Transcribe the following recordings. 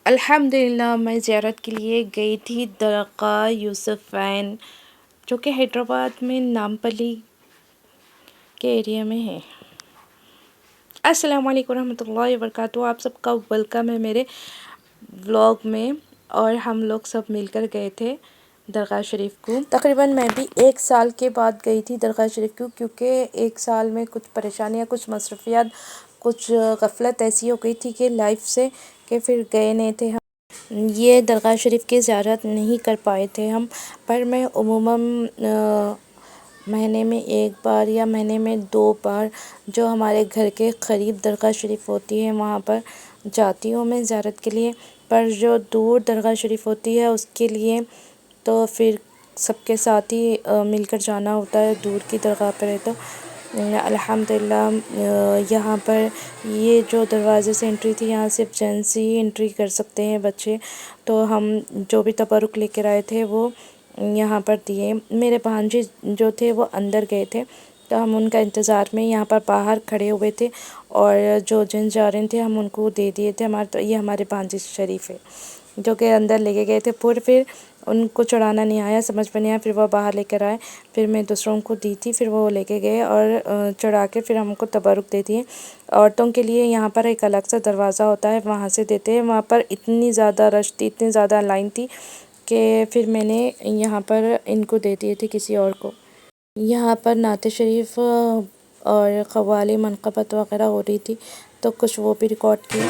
अल्हम्दुलिल्लाह मैं ज़ियारत के लिए गई थी दरगाह यूसुफ़ैन, जो कि हैदराबाद में नामपल्ली के एरिया में है। अस्सलाम वालेकुम रहमतुल्लाहि व बरकातुहू। आप सबका वेलकम है मेरे व्लॉग में। और हम लोग सब मिलकर गए थे दरगाह शरीफ को। तकरीबन मैं भी 1 साल के बाद गई थी दरगाह शरीफ को, क्योंकि 1 साल में कुछ परेशानियाँ, कुछ मसरूफियात, कुछ गफलत ऐसी हो गई थी कि लाइफ से, कि फिर गए नहीं थे हम। ये दरगाह शरीफ की ज़ियारत नहीं कर पाए थे हम। पर मैं उमूमन महीने में 1 बार या महीने में 2 बार जो हमारे घर के क़रीब दरगाह शरीफ होती है वहाँ पर जाती हूँ मैं ज़ियारत के लिए। पर जो दूर दरगाह शरीफ होती है उसके लिए तो फिर सबके साथ ही मिलकर जाना होता है। दूर की दरगाह पर है तो अल्हम्दुलिल्लाह यहाँ पर ये जो दरवाज़े से एंट्री थी, यहाँ सिर्फ जेंट्स ही एंट्री कर सकते हैं, बच्चे। तो हम जो भी तबरुक लेकर आए थे वो यहाँ पर दिए। मेरे भांजे जो थे वो अंदर गए थे, तो हम उनका इंतज़ार में यहाँ पर बाहर खड़े हुए थे। और जो जेंट्स जा रहे थे हम उनको दे दिए थे। हमारे तो ये हमारे भांजे शरीफ है जो कि अंदर लेके गए थे। फिर उनको चढ़ाना नहीं आया, समझ में नहीं आया, फिर वो बाहर लेकर आए। फिर मैं दूसरों को दी थी, फिर वो लेके गए और चढ़ा के फिर हमको तबरुक दे दिए। औरतों के लिए यहाँ पर एक अलग सा दरवाज़ा होता है, वहाँ से देते हैं। वहाँ पर इतनी ज़्यादा रश थी, इतनी ज़्यादा लाइन थी कि फिर मैंने यहाँ पर इनको दे दिए थे किसी और को। यहाँ पर नात शरीफ और क़व्वाली मनक़बत वग़ैरह हो रही थी, तो कुछ वो भी रिकॉर्ड किए।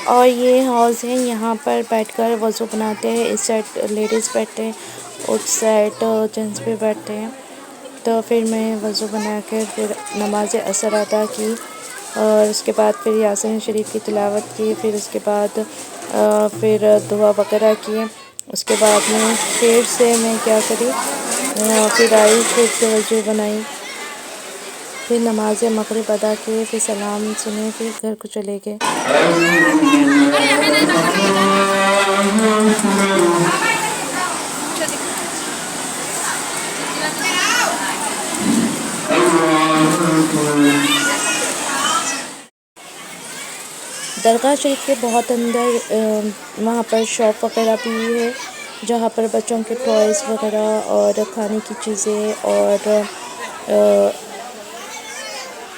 और ये हौज़ है, यहाँ पर बैठकर वज़ू बनाते हैं। इस साइड लेडीज़ बैठते हैं, उस साइड जेंट्स भी बैठते हैं। तो फिर मैं वज़ू बना कर फिर नमाज असर अदा की और उसके बाद फिर यासीन शरीफ की तिलावत की। फिर उसके बाद फिर दुआ वगैरह किए। उसके बाद में फिर से मैं क्या करी, फिर आई, फिर से वज़ू बनाई, फिर नमाज मगरिब अदा किए, फिर सलाम सुने, फिर घर को चले गए। दरगाह शरीफ के बहुत अंदर वहाँ पर शॉप वगैरह भी है, जहाँ पर बच्चों के टॉयज़ वगैरह और खाने की चीज़ें और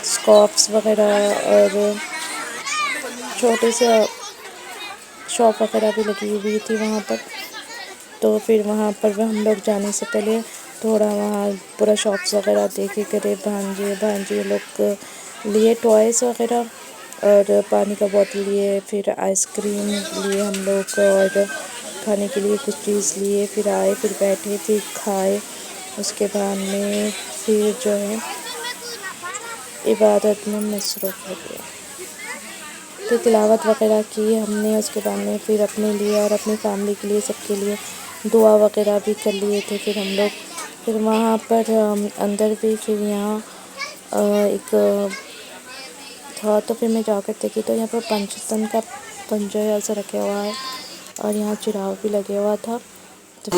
स्कॉप्स वगैरह और छोटे से शॉप वगैरह भी लगी हुई थी वहाँ पर। तो फिर वहाँ पर हम लोग जाने से पहले थोड़ा वहाँ पूरा शॉप्स वगैरह देखे करे। भांजे लोग लिए टॉयज़ वगैरह और पानी का बोतल लिए, फिर आइसक्रीम लिए हम लोग और खाने के लिए कुछ चीज़ लिए। फिर आए, फिर बैठे, फिर खाए। उसके बाद में फिर जो है इबादत में मसरूफ़ हो गया, तो तिलावत वगैरह की हमने। उसके बाद में फिर अपने लिए और अपनी फैमिली के लिए, सबके लिए दुआ वगैरह भी कर लिए थे। फिर हम लोग फिर वहाँ पर अंदर भी फिर यहाँ एक था, तो फिर मैं जाकर देखी तो यहाँ पर पंचतन का पंजा ऐसा रखा हुआ है और यहाँ चिराग भी लगे हुआ था। तो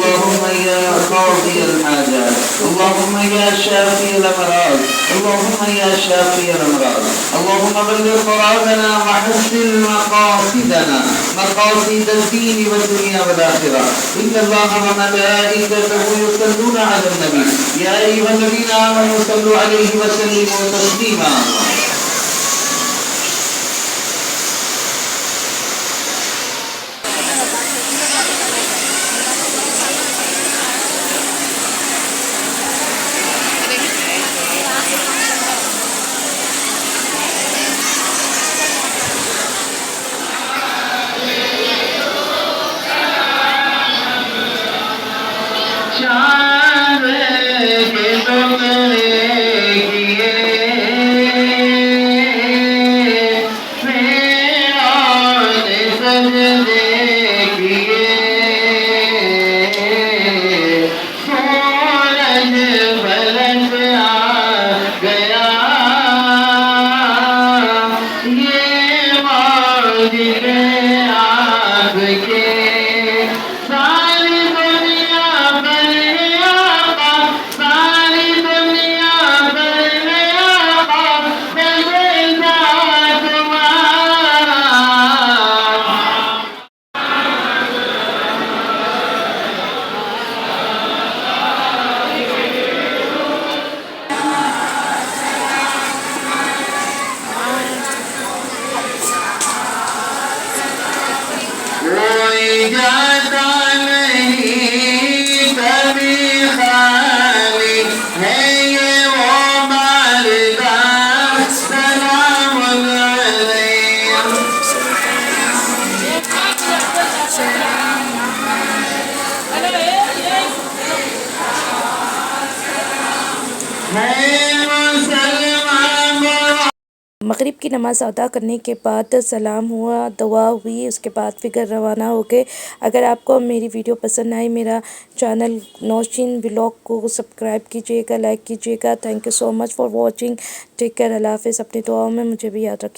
मगरिब की नमाज़ अदा करने के बाद सलाम हुआ, दुआ हुई, उसके बाद फिर रवाना हो गए। अगर आपको मेरी वीडियो पसंद आई, मेरा चैनल नौशीन व्लॉग को सब्सक्राइब कीजिएगा, लाइक कीजिएगा। Thank you so much for watching. Take care, अल्लाह हाफ़िज़। अपनी दुआओं में मुझे भी याद रखिए।